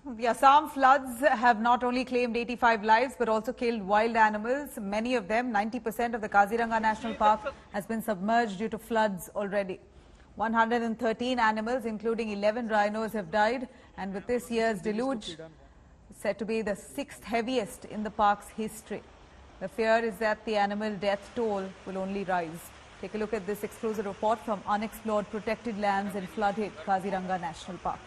The Assam floods have not only claimed 85 lives but also killed wild animals. Many of them, 90% of the Kaziranga National Park, has been submerged due to floods already. 113 animals, including 11 rhinos, have died, and with this year's deluge said to be the 6th heaviest in the park's history. The fear is that the animal death toll will only rise. Take a look at this exclusive report from unexplored protected lands in flood-hit Kaziranga National Park.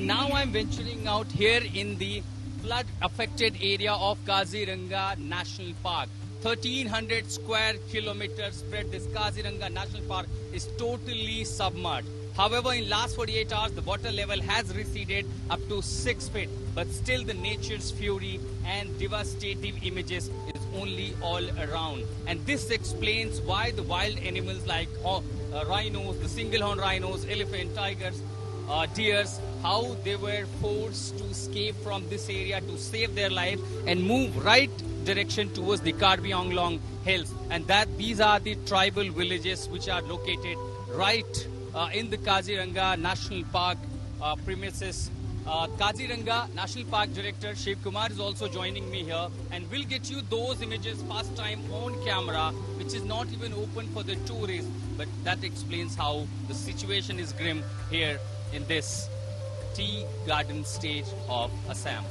Now I'm venturing out here in the flood-affected area of Kaziranga National Park. 1300 square kilometers spread, this Kaziranga National Park is totally submerged. However, in last 48 hours, the water level has receded up to 6 feet. But still the nature's fury and devastating images is only all around. And this explains why the wild animals like rhinos, the single-horn rhinos, elephant, tigers, deers, how they were forced to escape from this area to save their life and move right direction towards the Karbi Anglong hills. And these are the tribal villages which are located right in the Kaziranga National Park premises. Kaziranga National Park Director Shiv Kumar is also joining me here, and we'll get you those images first time on camera, which is not even open for the tourists. But that explains how the situation is grim here in this tea garden state of Assam.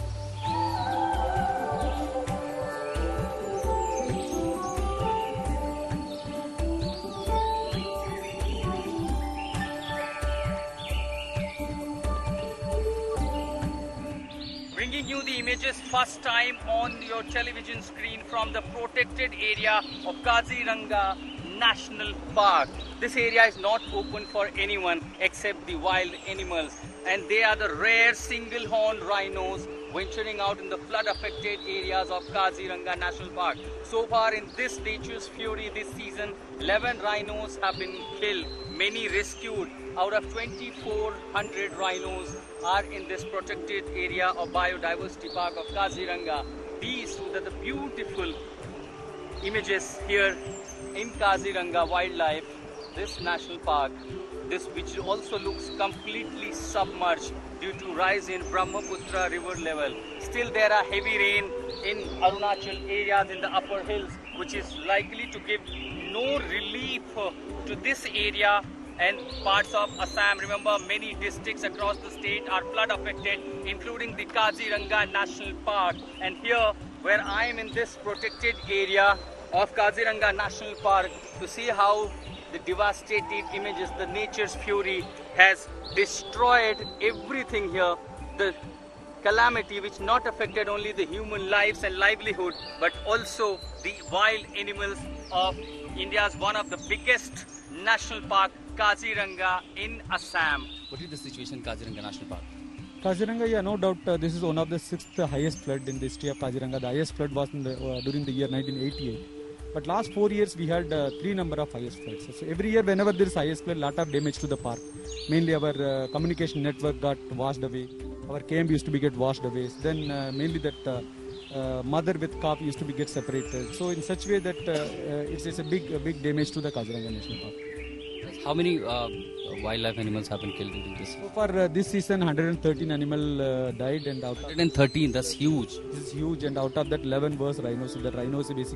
Bringing you the images first time on your television screen from the protected area of Kaziranga National Park. This area is not open for anyone except the wild animals, and they are the rare single-horn rhinos venturing out in the flood-affected areas of Kaziranga National Park. So far in this nature's fury this season, 11 rhinos have been killed, many rescued. Out of 2,400 rhinos are in this protected area of Biodiversity Park of Kaziranga. These are the beautiful images here in Kaziranga Wildlife, this national park, which also looks completely submerged due to rise in Brahmaputra river level. Still there are heavy rain in Arunachal areas in the upper hills, which is likely to give no relief to this area and parts of Assam. Remember, many districts across the state are flood affected, including the Kaziranga National Park. And here, where I am in this protected area of Kaziranga National Park, to see how the devastating images, the nature's fury has destroyed everything here. The calamity which not affected only the human lives and livelihood, but also the wild animals of India's one of the biggest national park, Kaziranga in Assam. What is the situation in Kaziranga National Park? Kaziranga, yeah, no doubt, this is one of the 6th highest flood in the history of Kaziranga. The highest flood was during the year 1988. But last 4 years we had 3 number of highest floods. So every year whenever there is highest flood, lot of damage to the park. Mainly our communication network got washed away. Our camp used to be get washed away. Then mainly that mother with calf used to be get separated. So in such way that it's a big damage to the Kaziranga National Park. How many wildlife animals have been killed in this? So far this season 113 animal died, and out of 113, that's huge. This is huge, and out of that 11 was rhinos. So the rhinos is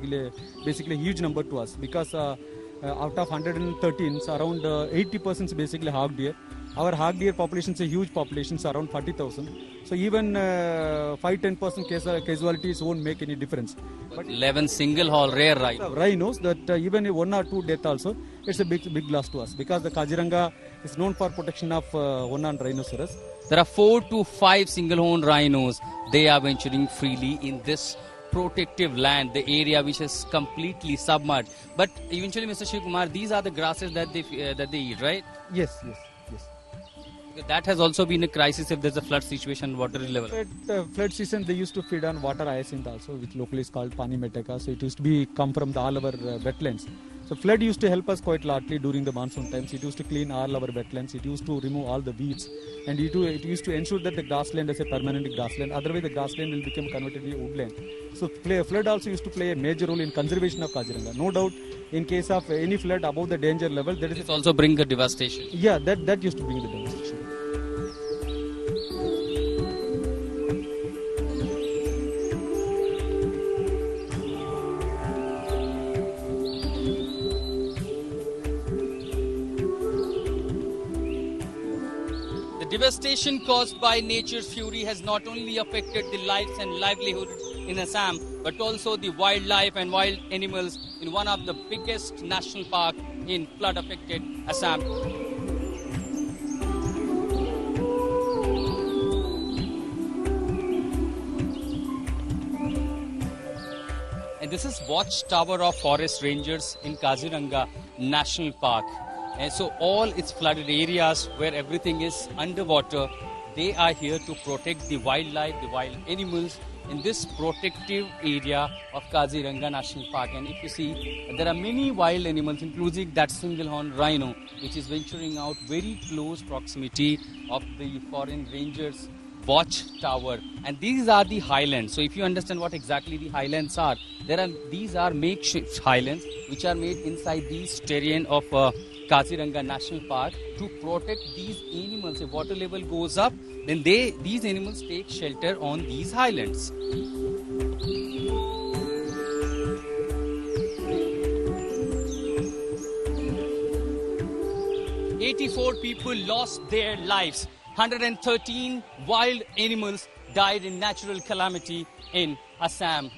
basically a huge number to us, because out of 113, so around 80% is basically hog deer. Our hog deer population is a huge population, so around 40,000. So even 5-10% casualties won't make any difference. But 11 single-horn rare rhinos, that even 1 or 2 death also, it's a big loss to us, because the Kaziranga is known for protection of one-horned rhinoceros. There are 4 to 5 single-horn rhinos. They are venturing freely in this protective land, the area which is completely submerged. But eventually, Mr. Shiv Kumar, these are the grasses that they eat, right? Yes. That has also been a crisis if there's a flood situation, water level. At flood season, they used to feed on water hyacinth also, which locally is called pani metaka. So it used to be come from all our wetlands. So flood used to help us quite largely during the monsoon times. It used to clean all our wetlands. It used to remove all the weeds, and it used to ensure that the grassland is a permanent grassland. Otherwise, the grassland will become converted into woodland. So flood also used to play a major role in conservation of Kaziranga. No doubt, in case of any flood above the danger level, there is This also bring a devastation. yeah, that used to bring the devastation. The devastation caused by nature's fury has not only affected the lives and livelihoods in Assam, but also the wildlife and wild animals in one of the biggest national park in flood-affected Assam. And this is watchtower of forest rangers in Kaziranga National Park. And so all its flooded areas where everything is underwater, they are here to protect the wildlife, the wild animals in this protective area of Kaziranga National Park. And if you see, there are many wild animals, including that single-horned rhino, which is venturing out very close proximity of the foreign rangers' watchtower. And these are the highlands. So if you understand what exactly the highlands are, these are makeshift highlands which are made inside the terrain of Kaziranga National Park to protect these animals. If water level goes up, then these animals take shelter on these highlands. "84 people lost their lives. 113 wild animals died in natural calamity in Assam."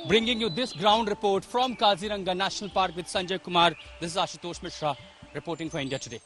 Bringing you this ground report from Kaziranga National Park with Sanjay Kumar. This is Ashutosh Mishra reporting for India Today.